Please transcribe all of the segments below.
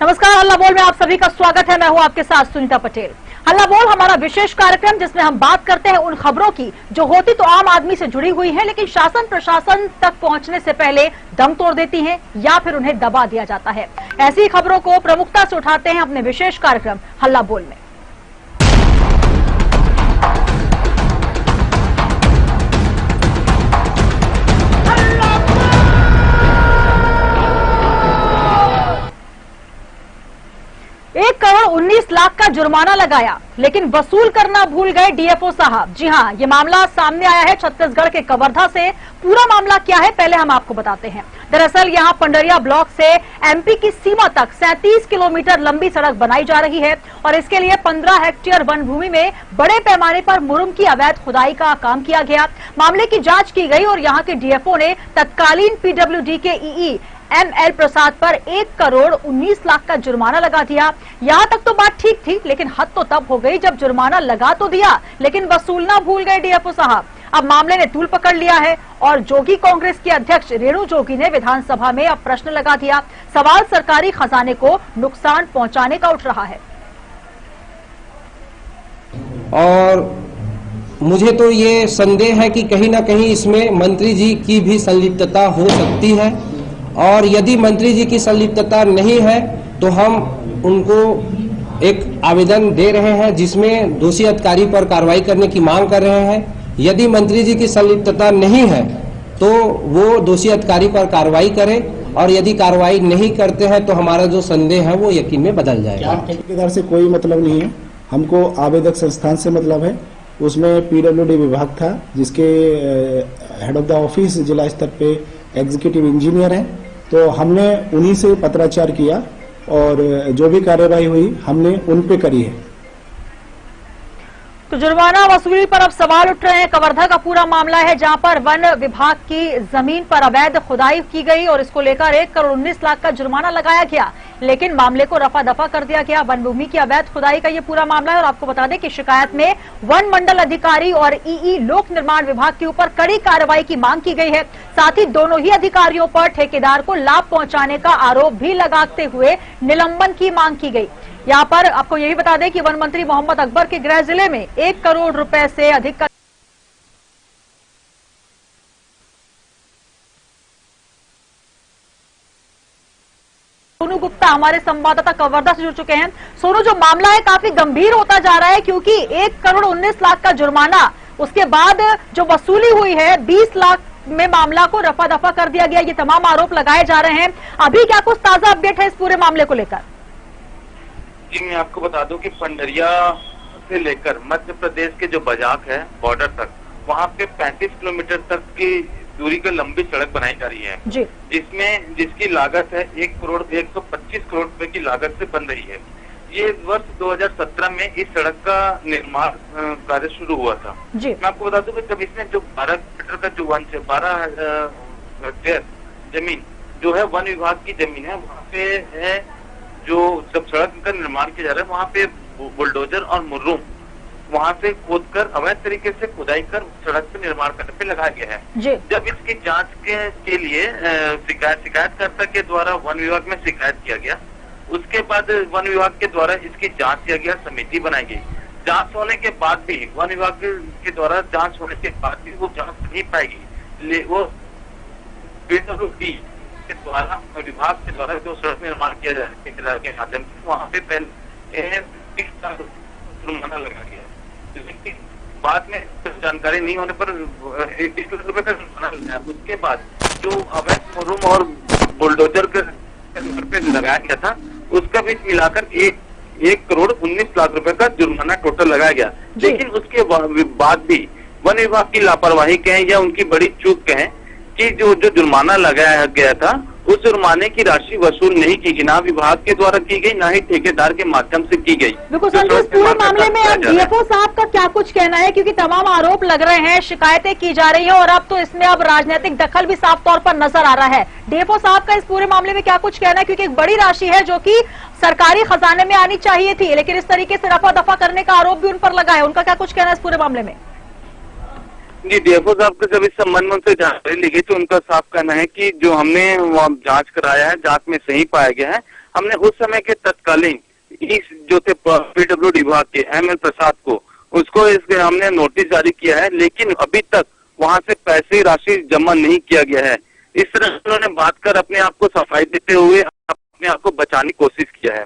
नमस्कार, हल्ला बोल में आप सभी का स्वागत है। मैं हूं आपके साथ सुनीता पटेल। हल्ला बोल हमारा विशेष कार्यक्रम जिसमें हम बात करते हैं उन खबरों की जो होती तो आम आदमी से जुड़ी हुई है, लेकिन शासन प्रशासन तक पहुंचने से पहले दम तोड़ देती हैं या फिर उन्हें दबा दिया जाता है। ऐसी खबरों को प्रमुखता से उठाते हैं अपने विशेष कार्यक्रम हल्ला बोल में। करोड़ 19 लाख का जुर्माना लगाया, लेकिन वसूल करना भूल गए डीएफओ साहब। जी हां, ये मामला सामने आया है छत्तीसगढ़ के कवर्धा से। पूरा मामला क्या है पहले हम आपको बताते हैं। दरअसल यहां पंडरिया ब्लॉक से एमपी की सीमा तक 37 किलोमीटर लंबी सड़क बनाई जा रही है और इसके लिए 15 हेक्टेयर वन भूमि में बड़े पैमाने पर मुरुम की अवैध खुदाई का काम किया गया। मामले की जांच की गई और यहां के डीएफओ ने तत्कालीन पीडब्ल्यूडी के ईई एमएल प्रसाद पर 1 करोड़ 19 लाख का जुर्माना लगा दिया। यहां तक तो बात ठीक थी, लेकिन हद तो तब हो गई जब जुर्माना लगा तो दिया लेकिन वसूलना भूल गए डीएफओ साहब। अब मामले ने तूल पकड़ लिया है और जोगी कांग्रेस की अध्यक्ष रेणु जोगी ने विधानसभा में अब प्रश्न लगा दिया। सवाल सरकारी खजाने को नुकसान पहुंचाने का उठ रहा है। और मुझे तो ये संदेह है कि कहीं ना कहीं इसमें मंत्री जी की भी संलिप्तता हो सकती है, और यदि मंत्री जी की संलिप्तता नहीं है तो हम उनको एक आवेदन दे रहे हैं जिसमें दोषी अधिकारी पर कार्रवाई करने की मांग कर रहे हैं। यदि मंत्री जी की संलिप्तता नहीं है तो वो दोषी अधिकारी पर कार्रवाई करें, और यदि कार्रवाई नहीं करते हैं तो हमारा जो संदेह है वो यकीन में बदल जाएगा। ठेकेदार से कोई मतलब नहीं है, हमको आवेदक संस्थान से मतलब है। उसमें पीडब्ल्यूडी विभाग था जिसके हेड ऑफ द ऑफिस जिला स्तर पे एग्जीक्यूटिव इंजीनियर है, तो हमने उन्हीं से पत्राचार किया और जो भी कार्यवाही हुई हमने उन पे करी है। तो जुर्माना वसूली पर अब सवाल उठ रहे हैं। कवर्धा का पूरा मामला है जहां पर वन विभाग की जमीन पर अवैध खुदाई की गई और इसको लेकर 1 करोड़ 19 लाख का जुर्माना लगाया गया, लेकिन मामले को रफा दफा कर दिया गया। वन भूमि की अवैध खुदाई का ये पूरा मामला है और आपको बता दें कि शिकायत में वन मंडल अधिकारी और ईई लोक निर्माण विभाग के ऊपर कड़ी कार्रवाई की मांग की गई है। साथ ही दोनों ही अधिकारियों पर ठेकेदार को लाभ पहुंचाने का आरोप भी लगाते हुए निलंबन की मांग की गई। यहाँ पर आपको यही बता दें कि वन मंत्री मोहम्मद अकबर के गृह जिले में 1 करोड़ रुपए से अधिक का सोनू गुप्ता हमारे संवाददाता कवर्धा से जुड़ चुके हैं। सोनू, जो मामला है काफी गंभीर होता जा रहा है क्योंकि 1 करोड़ 19 लाख का जुर्माना, उसके बाद जो वसूली हुई है 20 लाख में मामला को रफा दफा कर दिया गया। ये तमाम आरोप लगाए जा रहे हैं। अभी क्या कुछ ताजा अपडेट है इस पूरे मामले को लेकर? जी, मैं आपको बता दूं कि पंडरिया से लेकर मध्य प्रदेश के जो बजाक है बॉर्डर तक, वहां पे 35 किलोमीटर तक की दूरी की लंबी सड़क बनाई जा रही है जी। जिसकी लागत है 1 करोड़ 125 करोड़ रुपए की लागत से बन रही है। ये वर्ष 2017 में इस सड़क का निर्माण कार्य शुरू हुआ था जी। मैं आपको बता दूं कि जब इसमें जो 12 मीटर का जो वन से 12 हेक्टेयर जमीन जो है वन विभाग की जमीन है, वहाँ पे है जो जब सड़क का निर्माण किया जा रहा है वहाँ पे बुलडोजर और मुर्रूम वहाँ से खोदकर अवैध तरीके से खुदाई कर सड़क पे निर्माण करने पे लगाया गया है। जब इसकी जांच के लिए शिकायतकर्ता के द्वारा वन विभाग में शिकायत किया गया, उसके बाद वन विभाग के द्वारा इसकी जांच किया गया, समिति बनाई गई। जांच होने के बाद भी वन विभाग के द्वारा जांच होने के बाद भी वो जांच नहीं पाएगी। वो पीडब्ल्यूडी के द्वारा विभाग के द्वारा जो सड़क निर्माण किया जा रहा है के माध्यम से वहाँ पे पहले जुर्माना लगा गया, लेकिन बाद में जानकारी नहीं होने पर 21 लाख रुपए का जुर्माना लगाया। उसके बाद जो अवैध मुर्रूम और बुलडोजर के पे लगाया गया था उसका भी मिलाकर 1 करोड़ 19 लाख रुपए का जुर्माना टोटल लगाया गया। लेकिन उसके बाद भी वन विभाग की लापरवाही कहें या उनकी बड़ी चूक कहें कि जो जुर्माना लगाया गया था उस जुर्माने की राशि वसूल नहीं की गई, ना विभाग के द्वारा की गई, ना ही ठेकेदार के माध्यम से की गई। बिल्कुल संजय, पूरे मामले में अब डीएफओ साहब का क्या कुछ कहना है, क्योंकि तमाम आरोप लग रहे हैं, शिकायतें की जा रही हैं और अब तो इसमें अब राजनीतिक दखल भी साफ तौर पर नजर आ रहा है। डीएफओ साहब का इस पूरे मामले में क्या कुछ कहना है, क्योंकि एक बड़ी राशि है जो कि सरकारी खजाने में आनी चाहिए थी, लेकिन इस तरीके से रफा दफा करने का आरोप भी उन पर लगा है। उनका क्या कुछ कहना है इस पूरे मामले में? जी, डीएफओ साहब को जब इस संबंध में उनसे जानकारी ली गई तो उनका साफ कहना है कि जो हमने वहाँ जांच कराया है, जांच में सही पाया गया है हमने उस समय के तत्कालीन इस जो थे पीडब्ल्यूडी विभाग के एमएल प्रसाद को उसको हमने नोटिस जारी किया है, लेकिन अभी तक वहां से पैसे राशि जमा नहीं किया गया है। इस तरह उन्होंने बात कर अपने आप को सफाई देते हुए अपने आप को बचाने की कोशिश किया है।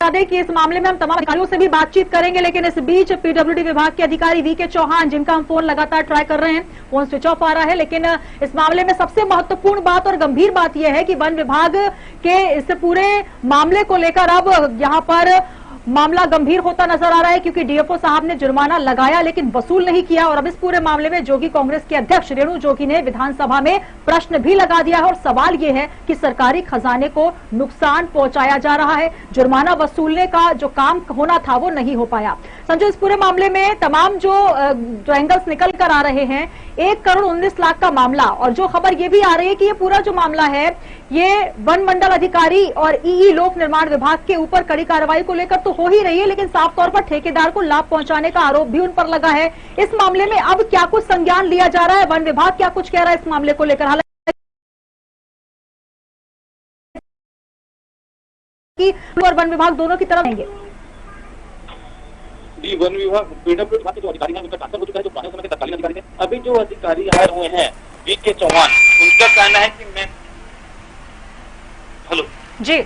बता दें कि इस मामले में हम तमाम अधिकारियों से भी बातचीत करेंगे, लेकिन इस बीच पीडब्ल्यूडी विभाग के अधिकारी वीके चौहान, जिनका हम फोन लगातार ट्राई कर रहे हैं, फोन स्विच ऑफ आ रहा है। लेकिन इस मामले में सबसे महत्वपूर्ण बात और गंभीर बात यह है कि वन विभाग के इस पूरे मामले को लेकर अब यहां पर मामला गंभीर होता नजर आ रहा है, क्योंकि डीएफओ साहब ने जुर्माना लगाया लेकिन वसूल नहीं किया। और अब इस पूरे मामले में जोगी कांग्रेस के अध्यक्ष रेणु जोगी ने विधानसभा में प्रश्न भी लगा दिया है और सवाल ये है कि सरकारी खजाने को नुकसान पहुंचाया जा रहा है, जुर्माना वसूलने का जो काम होना था वो नहीं हो पाया। संजय, इस पूरे मामले में तमाम जो एंगल्स निकल कर आ रहे हैं, 1,19,00,000 का मामला, और जो खबर ये भी आ रही है कि ये पूरा जो मामला है ये वन मंडल अधिकारी और ईई लोक निर्माण विभाग के ऊपर कड़ी कार्रवाई को लेकर तो हो ही रही है, लेकिन साफ तौर पर ठेकेदार को लाभ पहुंचाने का आरोप भी उन पर लगा है। इस मामले में अब क्या कुछ संज्ञान लिया जा रहा है, वन विभाग क्या कुछ कह रहा है इस मामले को लेकर? हालांकि और वन विभाग दोनों की तरफ देंगे। वन विभाग पीडब्ल्यूडी विभाग के जो अधिकारी हैं उनका ट्रांसफर हो चुका है, जो पुराने समय के तत्कालीन अधिकारी थे। अभी जो अधिकारी आए हुए हैं वीके चौहान, उनका कहना है कि मैं जी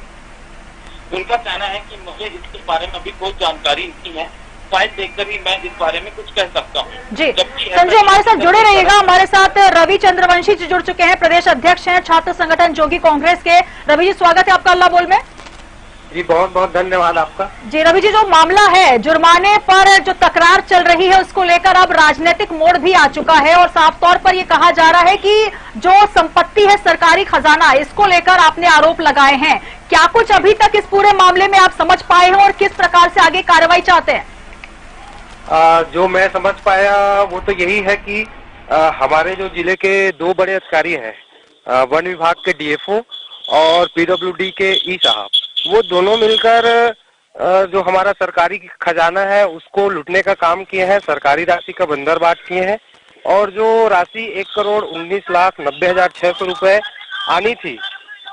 उनका कहना है कि मुझे इसके बारे में अभी कोई जानकारी नहीं है, फाइल देखकर ही मैं इस बारे में कुछ कह सकता हूँ। जी संजय, हमारे साथ जुड़े रहिएगा। हमारे साथ रवि चंद्रवंशी जी जुड़ चुके हैं, प्रदेश अध्यक्ष हैं छात्र संगठन जोगी कांग्रेस के। रवि जी, स्वागत है आपका अल्लाह बोल में। जी बहुत बहुत धन्यवाद आपका। जी रवि जी, जो मामला है जुर्माने पर जो तकरार चल रही है उसको लेकर अब राजनीतिक मोड़ भी आ चुका है और साफ तौर पर ये कहा जा रहा है कि जो संपत्ति है सरकारी खजाना, इसको लेकर आपने आरोप लगाए हैं। क्या कुछ अभी तक इस पूरे मामले में आप समझ पाए हैं और किस प्रकार से आगे कार्रवाई चाहते हैं? जो मैं समझ पाया वो तो यही है कि हमारे जो जिले के दो बड़े अधिकारी हैं, वन विभाग के डीएफओ और पीडब्ल्यूडी के ई साहब, वो दोनों मिलकर जो हमारा सरकारी खजाना है उसको लूटने का काम किए हैं, सरकारी राशि का बंदरबाट किए हैं। और जो राशि 1,19,90,600 रुपए आनी थी,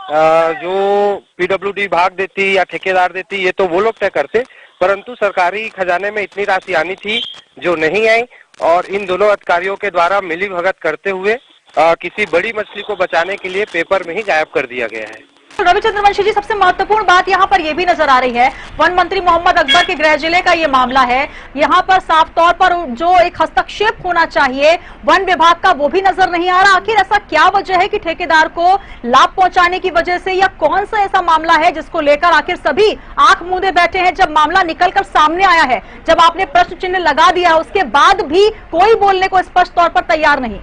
जो पीडब्ल्यूडी विभाग देती या ठेकेदार देती, ये तो वो लोग तय करते, परंतु सरकारी खजाने में इतनी राशि आनी थी जो नहीं आई। और इन दोनों अधिकारियों के द्वारा मिली भगत करते हुए किसी बड़ी मछली को बचाने के लिए पेपर में ही गायब कर दिया गया है। रवि चंद्रवंशी जी, सबसे महत्वपूर्ण बात यहाँ पर यह भी नजर आ रही है, वन मंत्री मोहम्मद अकबर के गृह जिले का ये मामला है। यहाँ पर साफ तौर पर जो एक हस्तक्षेप होना चाहिए वन विभाग का, वो भी नजर नहीं आ रहा। आखिर ऐसा क्या वजह है कि ठेकेदार को लाभ पहुंचाने की वजह से, या कौन सा ऐसा मामला है जिसको लेकर आखिर सभी आंख मूंदे बैठे हैं? जब मामला निकलकर सामने आया है, जब आपने प्रश्न चिन्ह लगा दिया, उसके बाद भी कोई बोलने को स्पष्ट तौर पर तैयार नहीं।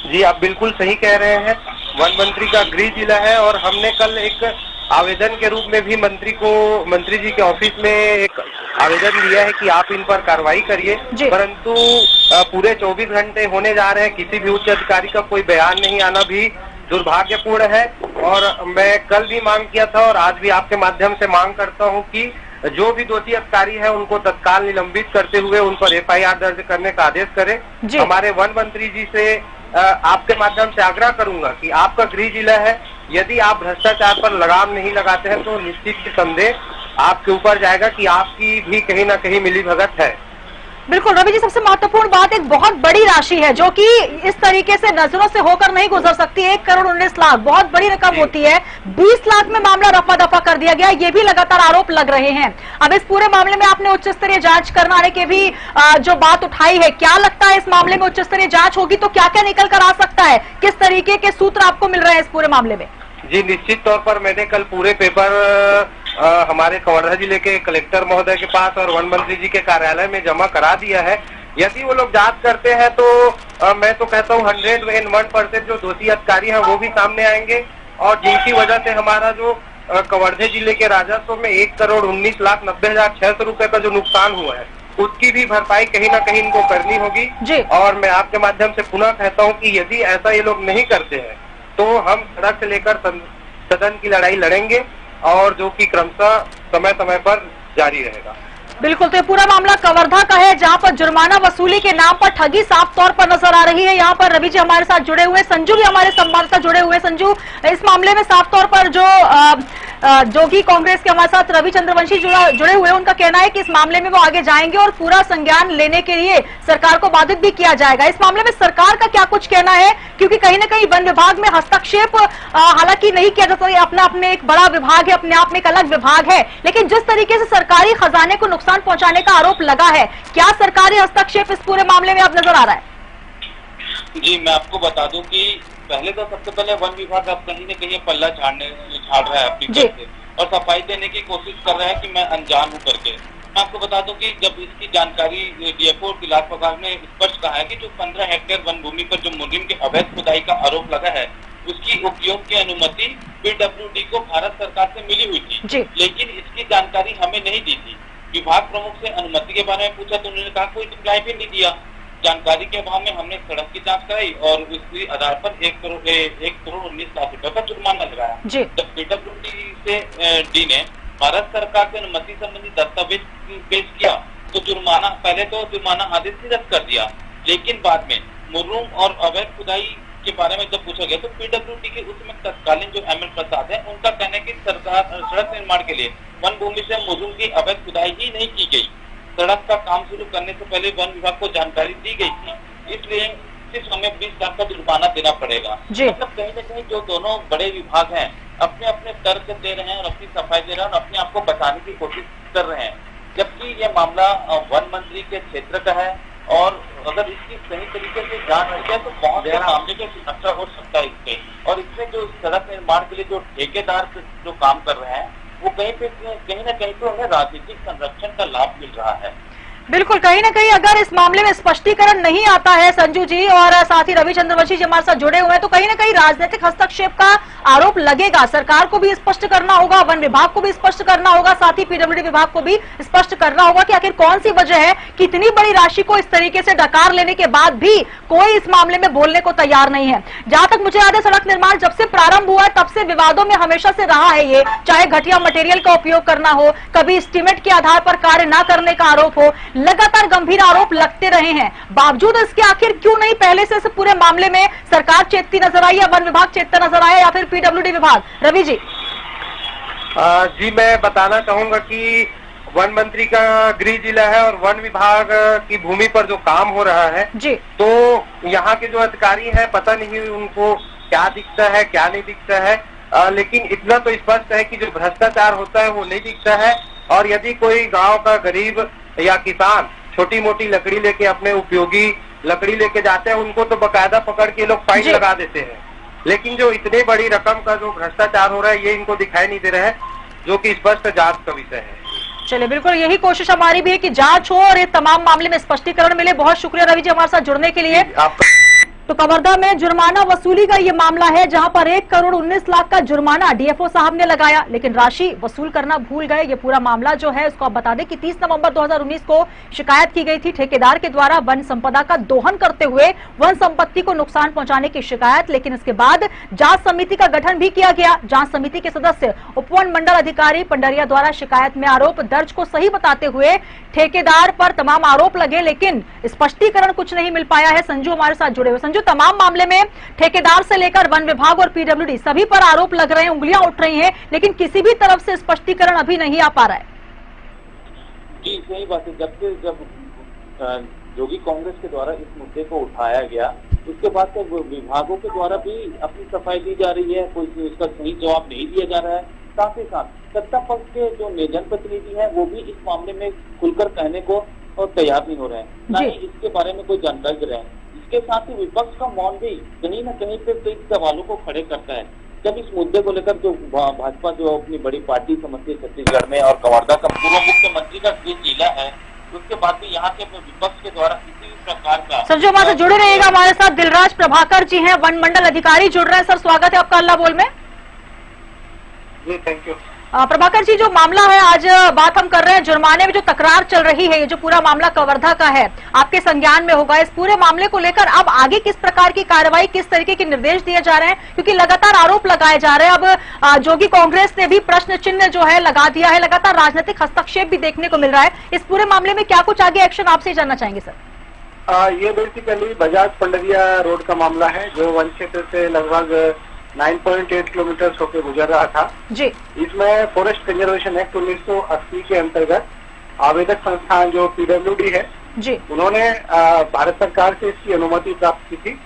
जी आप बिल्कुल सही कह रहे हैं, वन मंत्री का गृह जिला है और हमने कल एक आवेदन के रूप में भी मंत्री जी के ऑफिस में एक आवेदन दिया है कि आप इन पर कार्रवाई करिए, परंतु पूरे 24 घंटे होने जा रहे हैं, किसी भी उच्च अधिकारी का कोई बयान नहीं आना भी दुर्भाग्यपूर्ण है। और मैं कल भी मांग किया था और आज भी आपके माध्यम से मांग करता हूं कि जो भी दोषी अधिकारी है उनको तत्काल निलंबित करते हुए उन पर FIR दर्ज करने का आदेश करें। हमारे वन मंत्री जी से आपके माध्यम से आग्रह करूंगा कि आपका गृह जिला है, यदि आप भ्रष्टाचार पर लगाम नहीं लगाते हैं तो निश्चित ही संदेह आपके ऊपर जाएगा कि आपकी भी कहीं ना कहीं मिलीभगत है। बिल्कुल रवि जी, सबसे महत्वपूर्ण बात, एक बहुत बड़ी राशि है जो कि इस तरीके से नजरों से होकर नहीं गुजर सकती। 1,19,00,000 बहुत बड़ी रकम होती है। 20 लाख में मामला रफा दफा कर दिया गया, ये भी लगातार आरोप लग रहे हैं। अब इस पूरे मामले में आपने उच्च स्तरीय जांच करवाने के भी जो बात उठाई है, क्या लगता है इस मामले में उच्च स्तरीय जांच होगी तो क्या क्या निकल कर आ सकता है? किस तरीके के सूत्र आपको मिल रहे हैं इस पूरे मामले में? जी निश्चित तौर पर मैंने कल पूरे पेपर हमारे कवर्धा जिले के कलेक्टर महोदय के पास और वन मंत्री जी के कार्यालय में जमा करा दिया है। यदि वो लोग जांच करते हैं तो मैं तो कहता हूँ 101% जो दोषी अधिकारी हैं वो भी सामने आएंगे और जिनकी वजह से हमारा जो कवर्धा जिले के राजस्व में 1,19,90,600 रुपए का जो नुकसान हुआ है उसकी भी भरपाई कहीं ना कहीं इनको करनी होगी। और मैं आपके माध्यम से पुनः कहता हूँ कि यदि ऐसा ये लोग नहीं करते हैं तो हम सड़क से लेकर सदन की लड़ाई लड़ेंगे और जो कि क्रमशः समय समय पर जारी रहेगा। बिल्कुल, तो ये पूरा मामला कवर्धा का है, जहां पर जुर्माना वसूली के नाम पर ठगी साफ तौर पर नजर आ रही है। यहाँ पर रवि जी हमारे साथ जुड़े हुए, संजू भी हमारे संवाददाता जुड़े हुए। संजू, इस मामले में साफ तौर पर जो कि कांग्रेस के हमारे साथ रवि चंद्रवंशी जुड़े हुए, उनका कहना है कि इस मामले में वो आगे जाएंगे और पूरा संज्ञान लेने के लिए सरकार को बाधित भी किया जाएगा। इस मामले में सरकार का क्या कुछ कहना है, क्योंकि कहीं ना कहीं वन विभाग में हस्तक्षेप हालांकि नहीं किया जाता, अपना अपने एक बड़ा विभाग है, अपने आप में एक अलग विभाग है, लेकिन जिस तरीके से सरकारी खजाने को नुकसान पहुंचाने का आरोप लगा है, क्या सरकारी हस्तक्षेप इस पूरे मामले में अब नजर आ रहा है? जी, मैं आपको बता दूं कि पहले तो सबसे पहले वन विभाग अब कहीं न कहीं पल्ला झाड़ रहा है अपनी तरफ से और सफाई देने की कोशिश कर रहा है कि मैं अनजान हूं करके। मैं आपको बता दूं कि जब इसकी जानकारी डीएफओ दिलास विभाग ने स्पष्ट कहा है कि जो 15 हेक्टेयर वन भूमि पर जो मुजरिम के अवैध खुदाई का आरोप लगा है, उसकी उपयोग की अनुमति पीडब्ल्यूडी को भारत सरकार से मिली हुई थी, लेकिन इसकी जानकारी हमें नहीं दी थी। विभाग प्रमुख से अनुमति के बारे में पूछा तो उन्होंने कहा कोई रिप्लाई भी नहीं दिया। जानकारी के अभाव में हमने सड़क की जांच कराई और उसके आधार पर 1 करोड़ 19 लाख रुपए का जुर्माना लगाया। जब पीडब्ल्यूडी से डी ने भारत सरकार से अनुमति संबंधी दस्तावेज पेश किया तो पहले तो जुर्माना आदेश रद्द कर दिया, लेकिन बाद में मुर्रूम और अवैध खुदाई के बारे में जब पूछा गया तो पीडब्ल्यूडी के उसमें तत्कालीन जो एमएल प्रसाद है, उनका कहना है कि सरकार सड़क निर्माण के लिए वन भूमि से मुर्रूम की अवैध खुदाई ही नहीं की गई। सड़क का काम शुरू करने से पहले वन विभाग को जानकारी दी गई थी, इसलिए सिर्फ हमें 20 लाख का जुर्माना देना पड़ेगा। मतलब कहीं न कहीं जो दोनों बड़े विभाग हैं अपने अपने तर्क दे रहे हैं और अपनी सफाई दे रहे हैं और अपने आप को बचाने की कोशिश कर रहे हैं, जबकि ये मामला वन मंत्री के क्षेत्र का है और अगर इसकी सही तरीके से जांच हो जाए तो बहुत से मामले के अच्छा हो सकता है इससे। और इसमें जो सड़क निर्माण के लिए जो ठेकेदार जो काम कर रहे हैं वो कहीं ना कहीं तो उन्हें राजनीतिक संरक्षण का लाभ मिल रहा है। बिल्कुल, कहीं ना कहीं अगर इस मामले में स्पष्टीकरण नहीं आता है संजू जी, और साथ ही रवि चंद्रवंशी जी हमारे साथ जुड़े हुए हैं, तो कहीं ना कहीं राजनीतिक हस्तक्षेप का आरोप लगेगा। सरकार को भी स्पष्ट करना होगा, वन विभाग को भी स्पष्ट करना होगा, साथ ही पीडब्ल्यूडी विभाग को भी स्पष्ट करना होगा कि आखिर कौन सी वजह है कि इतनी बड़ी राशि को इस तरीके से डकार लेने के बाद भी कोई इस मामले में बोलने को तैयार नहीं है। जहां तक मुझे याद है, सड़क निर्माण जब से प्रारंभ हुआ है तब से विवादों में हमेशा से रहा है ये, चाहे घटिया मटेरियल का उपयोग करना हो, कभी एस्टीमेट के आधार पर कार्य न करने का आरोप हो, लगातार गंभीर आरोप लगते रहे हैं। बावजूद इसके आखिर क्यों नहीं पहले से इस पूरे मामले में सरकार चेतती नजर आई, या वन विभाग चेतता नजर आया, या फिर पीडब्ल्यूडी विभाग? रवि जी। जी, मैं बताना चाहूंगा कि वन मंत्री का गृह जिला है और वन विभाग की भूमि पर जो काम हो रहा है जी, तो यहाँ के जो अधिकारी हैं पता नहीं उनको क्या दिखता है क्या नहीं दिखता है, लेकिन इतना तो स्पष्ट है कि जो भ्रष्टाचार होता है वो नहीं दिखता है। और यदि कोई गांव का गरीब या किसान छोटी मोटी लकड़ी लेके, अपने उपयोगी लकड़ी लेके जाते हैं, उनको तो बकायदा पकड़ के लोग फाइन लगा देते हैं, लेकिन जो इतनी बड़ी रकम का जो भ्रष्टाचार हो रहा है ये इनको दिखाई नहीं दे रहा है, जो कि स्पष्ट जांच का विषय है। चलिए, बिल्कुल यही कोशिश हमारी भी है कि जांच हो और ये तमाम मामले में स्पष्टीकरण मिले। बहुत शुक्रिया रवि जी हमारे साथ जुड़ने के लिए। तो कवर्धा में जुर्माना वसूली का ये मामला है, जहां पर 1 करोड़ 19 लाख का जुर्माना डीएफओ साहब ने लगाया, लेकिन राशि वसूल करना भूल गए। ये पूरा मामला जो है उसको आप बता दें कि 30 नवंबर 2019 को शिकायत की गई थी ठेकेदार के द्वारा वन संपदा का दोहन करते हुए वन संपत्ति को नुकसान पहुंचाने की शिकायत। लेकिन इसके बाद जांच समिति का गठन भी किया गया। जांच समिति के सदस्य उपवन मंडल अधिकारी पंडरिया द्वारा शिकायत में आरोप दर्ज को सही बताते हुए ठेकेदार पर तमाम आरोप लगे, लेकिन स्पष्टीकरण कुछ नहीं मिल पाया है। संजू हमारे साथ जुड़े हुए। संजू, तमाम मामले में ठेकेदार से लेकर वन विभाग और पीडब्ल्यूडी सभी पर आरोप लग रहे हैं, उंगलियां उठ रही हैं, लेकिन किसी भी तरफ से स्पष्टीकरण अभी नहीं आ पा रहा है। जी, सही बात है। जब जोगी कांग्रेस के द्वारा इस मुद्दे को उठाया गया, उसके बाद तो विभागों के द्वारा भी अपनी सफाई दी जा रही है, कोई उसका सही जवाब नहीं दिया जा रहा है। साथ ही साथ सत्ता पक्ष के जो जनप्रतिनिधि हैं वो भी इस मामले में खुलकर कहने को तैयार नहीं हो रहे हैं, ना ही इसके बारे में कोई जानकारी दे रहे हैं। इसके साथ ही विपक्ष का मौन भी कहीं न कहीं पे कई सवालों को खड़े करता है। जब इस मुद्दे को लेकर जो भाजपा जो अपनी बड़ी पार्टी समझती है छत्तीसगढ़ में, और कवर्धा का पूर्व मुख्यमंत्री का गृह जिला है, उसके बाद भी यहाँ के विपक्ष के द्वारा किसी भी प्रकार का। सर, जो हमारे साथ जुड़े रहिएगा, हमारे साथ दिलराज प्रभाकर जी हैं, वन मंडल अधिकारी जुड़ रहे हैं। सर, स्वागत है आपका अल्लाह बोल में। जी थैंक यू। प्रभाकर जी, जो मामला है, आज बात हम कर रहे हैं जुर्माने में जो तकरार चल रही है, ये जो पूरा मामला कवर्धा का है, आपके संज्ञान में होगा। इस पूरे मामले को लेकर अब आगे किस प्रकार की कार्रवाई, किस तरीके के निर्देश दिए जा रहे हैं, क्योंकि लगातार आरोप लगाए जा रहे हैं। अब जोगी कांग्रेस ने भी प्रश्न चिन्ह जो है लगा दिया है, लगातार राजनीतिक हस्तक्षेप भी देखने को मिल रहा है। इस पूरे मामले में क्या कुछ आगे एक्शन आपसे जानना चाहेंगे सर? ये बेसिकली बजाज पंडरिया रोड का मामला है, जो वन क्षेत्र से लगभग 9.8 किलोमीटर होकर गुजर रहा था जी। इसमें फॉरेस्ट कंजर्वेशन एक्ट 1980 के अंतर्गत आवेदक संस्थान जो PWD है जी, उन्होंने भारत सरकार से इसकी अनुमति प्राप्त की थी।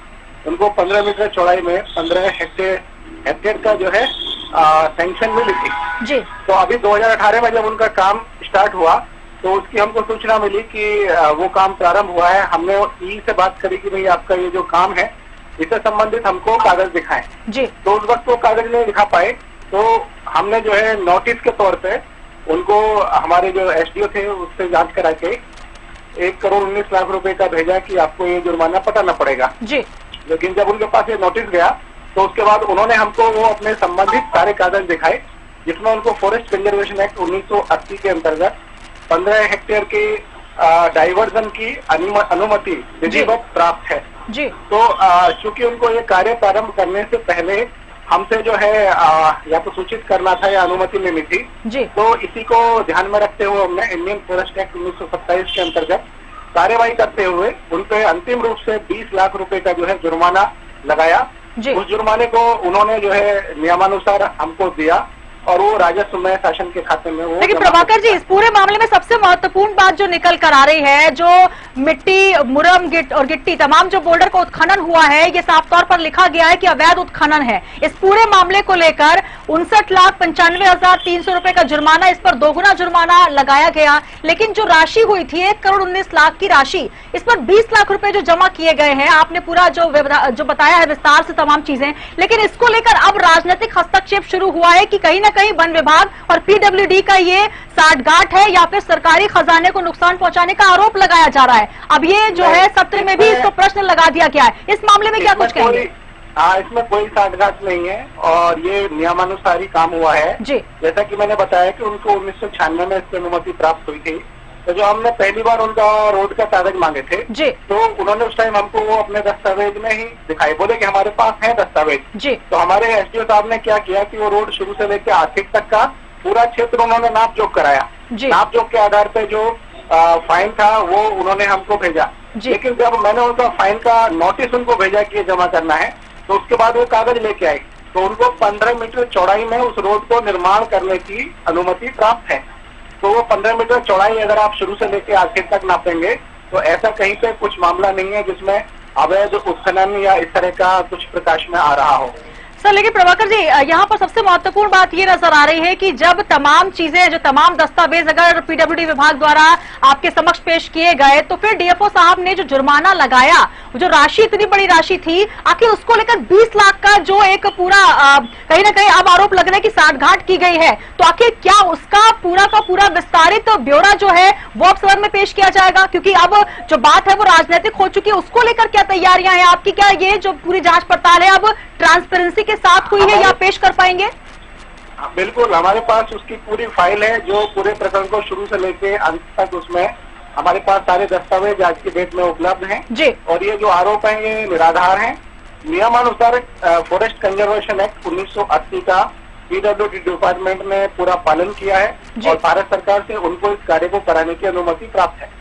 उनको 15 मीटर चौड़ाई में 15 हेक्टेयर का जो है सैंक्शन मिली थी जी। तो अभी 2018 में जब उनका काम स्टार्ट हुआ तो उसकी हमको सूचना मिली कि वो काम प्रारंभ हुआ है। हमने ई से बात करी कि भाई आपका ये जो काम है इससे संबंधित हमको कागज दिखाएं जी। तो उस वक्त वो कागज नहीं दिखा पाए, तो हमने जो है नोटिस के तौर पे उनको हमारे जो SDO थे उससे जांच करा के 1,19,00,000 रुपए का भेजा कि आपको ये जुर्माना पटाना पड़ेगा जी। लेकिन जब उनके पास ये नोटिस गया तो उसके बाद उन्होंने हमको वो अपने संबंधित सारे कागज दिखाए, जिसमें उनको फॉरेस्ट कंजर्वेशन एक्ट 1980 के अंतर्गत 15 हेक्टेयर के डाइवर्जन की अनुमति विधिवत प्राप्त है जी। तो चूंकि उनको ये कार्य प्रारंभ करने से पहले हमसे जो है या तो सूचित करना था या अनुमति लेनी थी जी। तो इसी को ध्यान में रखते हुए हमने इंडियन फॉरेस्ट एक्ट 1927 के अंतर्गत कार्यवाही करते हुए उनपे अंतिम रूप से 20 लाख रुपए का जो है जुर्माना लगाया जी। उस जुर्माने को उन्होंने जो है नियमानुसार हमको दिया और वो राजस्व में शासन के खाते में वो। लेकिन प्रभाकर जी, इस पूरे मामले में सबसे महत्वपूर्ण बात जो निकल कर आ रही है, जो मिट्टी, मुरम, गिट्टी तमाम जो बोल्डर का उत्खनन हुआ है, ये साफ तौर पर लिखा गया है कि अवैध उत्खनन है। इस पूरे मामले को लेकर 59,95,300 रुपए का जुर्माना, इस पर दोगुना जुर्माना लगाया गया। लेकिन जो राशि हुई थी 1,19,00,000 की राशि, इस पर 20 लाख रुपए जो जमा किए गए हैं, आपने पूरा जो बताया है विस्तार से तमाम चीजें, लेकिन इसको लेकर अब राजनीतिक हस्तक्षेप शुरू हुआ है कि कहीं ना कहीं वन विभाग और PWD का ये साठगांठ है या फिर सरकारी खजाने को नुकसान पहुंचाने का आरोप लगाया जा रहा है। अब ये जो है सत्र में भी इसको प्रश्न लगा दिया गया है। इस मामले में क्या कुछ कहेंगे? इसमें कोई साठगांठ नहीं है और ये नियमानुसार ही काम हुआ है जी। जैसा कि मैंने बताया कि उनको 1996 में इसकी अनुमति प्राप्त हुई थी। तो जो हमने पहली बार उनका रोड का कागज मांगे थे जी। तो उन्होंने उस टाइम हमको वो अपने दस्तावेज में ही दिखाई, बोले कि हमारे पास है दस्तावेज जी। तो हमारे SDO साहब ने क्या किया कि वो रोड शुरू से लेकर आखिर तक का पूरा क्षेत्र उन्होंने नाप जोख कराया। नाप जोख के आधार पे जो फाइन था वो उन्होंने हमको भेजा, लेकिन जब मैंने उनका फाइन का नोटिस उनको भेजा कि जमा करना है तो उसके बाद वो कागज लेके आए तो उनको 15 मीटर चौड़ाई में उस रोड को निर्माण करने की अनुमति प्राप्त है। तो वो 15 मीटर चौड़ाई अगर आप शुरू से लेकर आखिर तक नापेंगे तो ऐसा कहीं पे कुछ मामला नहीं है जिसमें अवैध उत्खनन या इस तरह का कुछ प्रकाश में आ रहा हो। सर, लेकिन प्रभाकर जी, यहाँ पर सबसे महत्वपूर्ण बात ये नजर आ रही है कि जब तमाम चीजें, जो तमाम दस्तावेज अगर PWD विभाग द्वारा आपके समक्ष पेश किए गए तो फिर DFO साहब ने जो जुर्माना लगाया, जो राशि इतनी बड़ी राशि थी, आखिर उसको लेकर 20 लाख का जो एक पूरा कहीं ना कहीं अब आरोप लग रहा है कि साठगांठ की गई है, तो आखिर क्या उसका पूरा का पूरा विस्तारित ब्यौरा जो है वो अब सदन में पेश किया जाएगा? क्योंकि अब जो बात है वो राजनीतिक हो चुकी है, उसको लेकर क्या तैयारियां हैं आपकी? क्या ये जो पूरी जांच पड़ताल है अब ट्रांसपेरेंसी के साथ हुई है या पेश कर पाएंगे? बिल्कुल, हमारे पास उसकी पूरी फाइल है जो पूरे प्रकरण को शुरू से लेके अंत तक, उसमें हमारे पास सारे दस्तावेज आज की डेट में उपलब्ध हैं जी। और ये जो आरोप हैं ये निराधार हैं। नियमानुसार फॉरेस्ट कंजर्वेशन एक्ट 1980 का PWD डिपार्टमेंट ने पूरा पालन किया है और भारत सरकार से उनको इस कार्य को कराने की अनुमति प्राप्त है।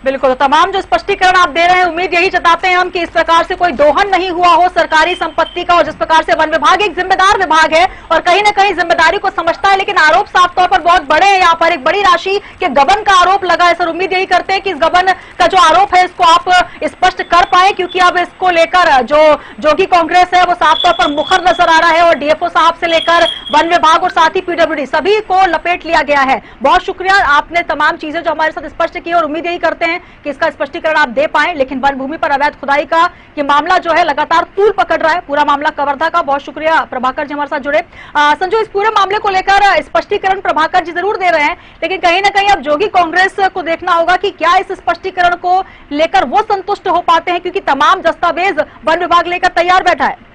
बिल्कुल, तो तमाम जो स्पष्टीकरण आप दे रहे हैं, उम्मीद यही जताते हैं हम कि इस प्रकार से कोई दोहन नहीं हुआ हो सरकारी संपत्ति का, और जिस प्रकार से वन विभाग एक जिम्मेदार विभाग है और कहीं ना कहीं जिम्मेदारी को समझता है, लेकिन आरोप साफ तौर पर बहुत बड़े हैं। यहाँ पर एक बड़ी राशि के गबन का आरोप लगा है। सर, उम्मीद यही करते हैं कि इस गबन का जो आरोप है इसको आप स्पष्ट कर पाए, क्योंकि अब इसको लेकर जोगी कांग्रेस है वो साफ तौर पर मुखर नजर आ रहा है और DFO साहब से लेकर वन विभाग और साथ ही PWD सभी को लपेट लिया गया है। बहुत शुक्रिया, आपने तमाम चीजें जो हमारे साथ स्पष्ट की और उम्मीद यही करते हैं कि इसका स्पष्टीकरण आप दे पाएं। लेकिन वन भूमि पर अवैध खुदाई का ये मामला जो है लगातार तूल पकड़ रहा है, पूरा मामला कवर्धा का। बहुत शुक्रिया प्रभाकर जी हमारे साथ जुड़े। संजू, इस पूरे मामले को लेकर स्पष्टीकरण प्रभाकर जी जरूर दे रहे हैं, लेकिन कहीं ना कहीं अब जोगी कांग्रेस को देखना होगा कि क्या इस स्पष्टीकरण को लेकर वो संतुष्ट हो पाते हैं, क्योंकि तमाम दस्तावेज वन विभाग लेकर तैयार बैठा है।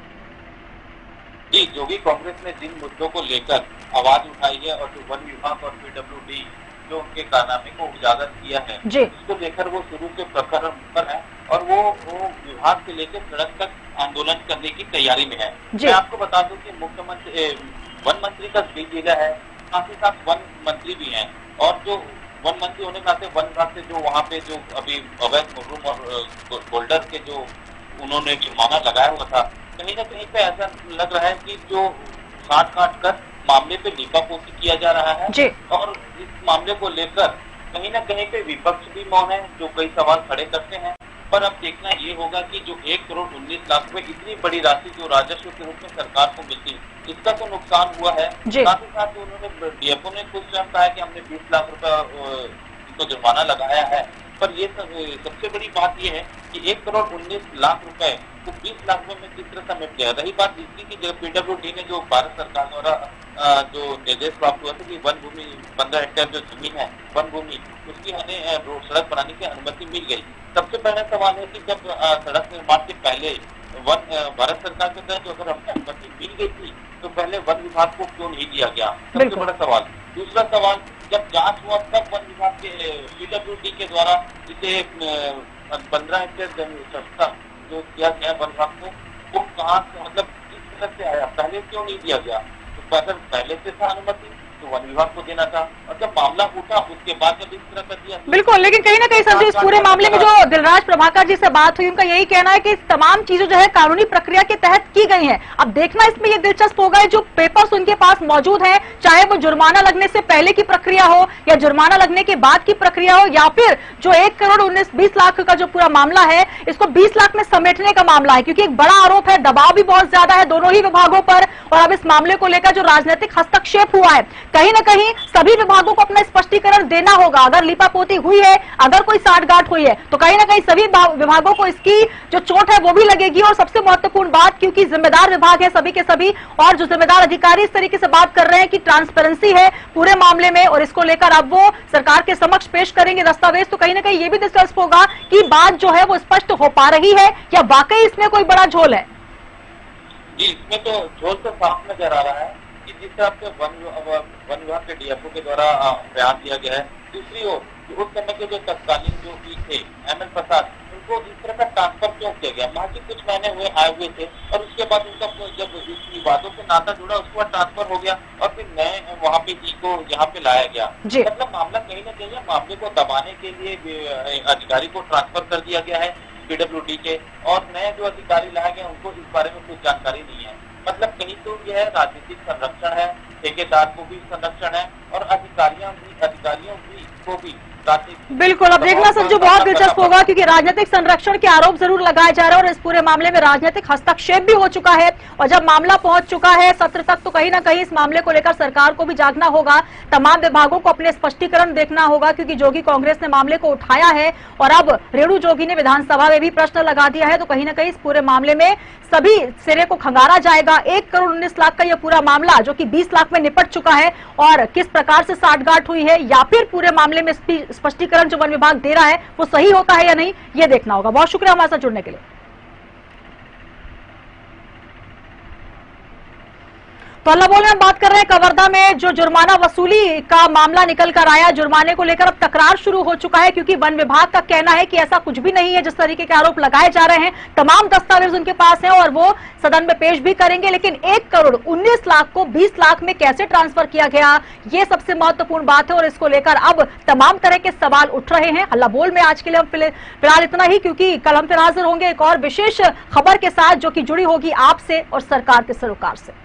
जी, जोगी कांग्रेस ने जिन मुद्दों को लेकर आवाज उठाई है और जो वन विभाग और पीडब्ल्यूडी जो उनके कारनामे को उजागर किया है, इसको लेकर वो शुरू के प्रखर पर है और वो विभाग से लेकर सड़क तक आंदोलन करने की तैयारी में है। मैं आपको बता दूं कि मुख्यमंत्री वन मंत्री का स्पीच दिया है, साथ ही साथ वन मंत्री भी हैं और जो वन मंत्री होने के नाते वन विभाग से जो वहाँ पे जो अभी अवैध रूम और होल्डर के जो उन्होंने जुर्माना लगाया हुआ था, कहीं ना कहीं पे ऐसा लग रहा है कि जो काट कर मामले पे लीपापोती किया जा रहा है और इस मामले को लेकर कहीं ना कहीं पे विपक्ष भी मौन है, जो कई सवाल खड़े करते हैं। पर अब देखना ये होगा कि जो 1 करोड़ 19 लाख रुपए इतनी बड़ी राशि जो राजस्व के रूप में सरकार को मिलती, इसका तो नुकसान हुआ है। साथ ही साथ उन्होंने डीएफओ ने खुद स्वयं कहा है कि हमने 20 लाख रुपए इनको जुर्माना लगाया है। पर ये सबसे बड़ी बात ये है कि 1 करोड़ 19 लाख रुपए तो 20 लाख रुपए में किस तरह समेट गया। रही बात इसकी कि जब पीडब्ल्यूडी ने जो भारत सरकार द्वारा जो निर्देश प्राप्त हुआ था कि वन भूमि 15 हेक्टेयर जो जमीन है वन भूमि, उसकी हमें रोड सड़क बनाने की अनुमति मिल गई। सबसे पहला सवाल है कि जब सड़क निर्माण से पहले भारत सरकार के अंदर जो अगर हमें अनुमति मिल गई थी तो पहले वन विभाग को क्यों नहीं दिया गया, सबसे बड़ा सवाल। दूसरा सवाल, जब जांच हुआ तब वन विभाग के पीडब्ल्यूडी के द्वारा इसे 15 हेक्टेयर सस्ता जो किया गया वन विभाग को, वो कहाँ से मतलब किस तरह से आया, पहले क्यों नहीं दिया गया? तो अगर पहले से था अनुमति तो वन विभाग को देना था और जब मामला उठा उसके बाद जब इस तरह कर दिया। बिल्कुल, लेकिन कहीं ना कहीं संजय इस पूरे मामले में जो दिलराज प्रभाकर जी से बात हुई, उनका यही कहना है कि तमाम चीजें जो है कानूनी प्रक्रिया के तहत की गई हैं। अब देखना इसमें ये दिलचस्प होगा जो पेपर्स उनके पास मौजूद हैं, चाहे वो जुर्माना लगने से पहले की प्रक्रिया हो या जुर्माना लगने के बाद की प्रक्रिया हो, या फिर जो 1 करोड़ 20 लाख का जो पूरा मामला है इसको 20 लाख में समेटने का मामला है, क्योंकि एक बड़ा आरोप है, दबाव भी बहुत ज्यादा है दोनों ही विभागों पर। और अब इस मामले को लेकर जो राजनीतिक हस्तक्षेप हुआ है, कहीं ना कहीं सभी विभागों को अपना स्पष्टीकरण देना होगा। अगर लीपापोती हुई है, अगर कोई साठगांठ हुई है, तो कहीं ना कहीं सभी विभागों को इसकी जो चोट है वो भी लगेगी। और सबसे महत्वपूर्ण बात, क्योंकि जिम्मेदार विभाग है सभी के सभी, और जो जिम्मेदार अधिकारी इस तरीके से बात कर रहे हैं कि ट्रांसपेरेंसी है पूरे मामले में और इसको लेकर अब वो सरकार के समक्ष पेश करेंगे दस्तावेज, तो कहीं ना कहीं ये भी दिलचस्प होगा कि बात जो है वो स्पष्ट हो पा रही है या वाकई इसमें कोई बड़ा झोल है। जी, इसमें तो झोल तो साफ नजर आ रहा है कि जिस तरह से वन विभाग के डीएफओ के द्वारा बयान दिया गया है। दूसरी ओर उस समय के जो तत्कालीन जो थे एमएल प्रसाद, उनको इस तरह का ट्रांसफर क्यों किया गया? मात्र कुछ महीने हुए आए हुए थे और उसके बाद उनका जब इस विवादों से नाता जुड़ा उसके बाद ट्रांसफर हो गया और फिर नए वहाँ पे जी को यहाँ पे लाया गया। मतलब मामला कहीं ना कहीं मामले को दबाने के लिए अधिकारी को ट्रांसफर कर दिया गया है पीडब्ल्यूडी के, और नए जो अधिकारी लाए गए उनको इस बारे में कुछ जानकारी नहीं है। मतलब कहीं तो यह राजनीतिक संरक्षण है, ठेकेदार को भी संरक्षण है और अधिकारियों को भी बिल्कुल। अब देखना संजू बहुत दिलचस्प होगा, क्योंकि राजनीतिक संरक्षण के आरोप जरूर लगाए जा रहे हैं और इस पूरे मामले में राजनीतिक हस्तक्षेप भी हो चुका है। और जब मामला पहुंच चुका है सत्र तक, तो कहीं ना कहीं इस मामले को लेकर सरकार को भी जागना होगा, तमाम विभागों को अपने स्पष्टीकरण देखना होगा, क्योंकि जोगी कांग्रेस ने मामले को उठाया है और अब रेणु जोगी ने विधानसभा में भी प्रश्न लगा दिया है। तो कहीं ना कहीं इस पूरे मामले में सभी सिरे को खंगारा जाएगा। 1 करोड़ 19 लाख का यह पूरा मामला जो कि 20 लाख में निपट चुका है, और किस प्रकार से साठगांठ हुई है या फिर पूरे मामले में स्पष्टीकरण जो वन विभाग दे रहा है वो सही होता है या नहीं, ये देखना होगा। बहुत शुक्रिया हमारे साथ जुड़ने के लिए। तो अल्लाह में हम बात कर रहे हैं कवर्धा में जो जुर्माना वसूली का मामला निकल कर आया। जुर्माने को लेकर अब तकरार शुरू हो चुका है, क्योंकि वन विभाग का कहना है कि ऐसा कुछ भी नहीं है जिस तरीके के आरोप लगाए जा रहे हैं। तमाम दस्तावेज उनके पास हैं और वो सदन में पेश भी करेंगे, लेकिन 1 करोड़ 19 लाख को 20 लाख में कैसे ट्रांसफर किया गया, ये सबसे महत्वपूर्ण बात है और इसको लेकर अब तमाम तरह के सवाल उठ रहे हैं। हल्ला बोल में आज के लिए हम फिलहाल इतना ही, क्योंकि कल हम फिर हाजिर होंगे एक और विशेष खबर के साथ जो कि जुड़ी होगी आपसे और सरकार के सरोकार से।